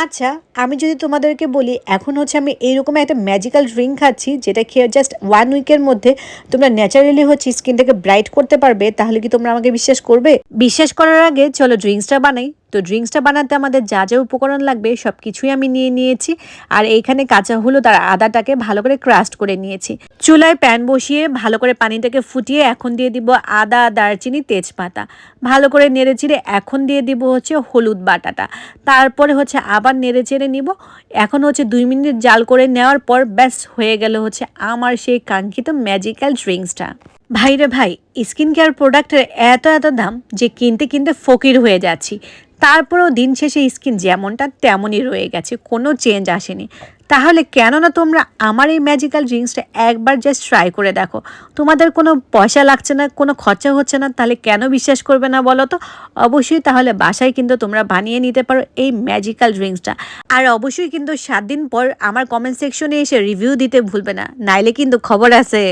আচ্ছা, আমি যদি তোমাদেরকে বলি এখন হচ্ছে আমি এইরকম একটা ম্যাজিক্যাল ড্রিঙ্ক খাচ্ছি যেটা খেয়ে জাস্ট 1 উইকের মধ্যে তোমরা ন্যাচারালি হচ্ছে স্কিনটাকে ব্রাইট করতে পারবে, তাহলে কি তোমরা আমাকে বিশ্বাস করবে? বিশ্বাস করার আগে চলো ড্রিঙ্কসটা বানাই। তো ড্রিঙ্কসটা বানাতে আমাদের যা যা উপকরণ লাগবে সব কিছুই আমি নিয়ে নিয়েছি। আর এইখানে কাঁচা হলুদ আর আদাটাকে ভালো করে ক্রাস্ট করে নিয়েছি। চুলায় প্যান বসিয়ে ভালো করে পানিটাকে ফুটিয়ে এখন দিয়ে দিব আদা, দারচিনি, তেজপাতা। ভালো করে নেড়েচেড়ে এখন দিয়ে দিব হচ্ছে হলুদ বাটাটা। তারপরে হচ্ছে আবার নেড়ে চেড়ে নিব। এখন হচ্ছে 2 মিনিট জাল করে নেওয়ার পর ব্যাস হয়ে গেল হচ্ছে আমার সেই কাঙ্ক্ষিত ম্যাজিক্যাল ড্রিঙ্কসটা। ভাই রে ভাই, স্কিন কেয়ার প্রোডাক্টের এত এত দাম যে কিনতে কিনতে ফকির হয়ে যাচ্ছি। তারপরেও দিন শেষে স্কিন যেমনটা তেমনই রয়ে গেছে, কোনো চেঞ্জ আসেনি। তাহলে কেন না তোমরা আমার এই ম্যাজিক্যাল ড্রিঙ্কসটা একবার জাস্ট ট্রাই করে দেখো। তোমাদের কোনো পয়সা লাগছে না, কোনো খরচা হচ্ছে না, তাহলে কেন বিশ্বাস করবে না বলো তো? অবশ্যই তাহলে বাসায় কিন্তু তোমরা বানিয়ে নিতে পারো এই ম্যাজিক্যাল ড্রিঙ্কসটা। আর অবশ্যই কিন্তু 7 দিন পর আমার কমেন্ট সেকশনে এসে রিভিউ দিতে ভুলবে না, নাইলে কিন্তু খবর আছে।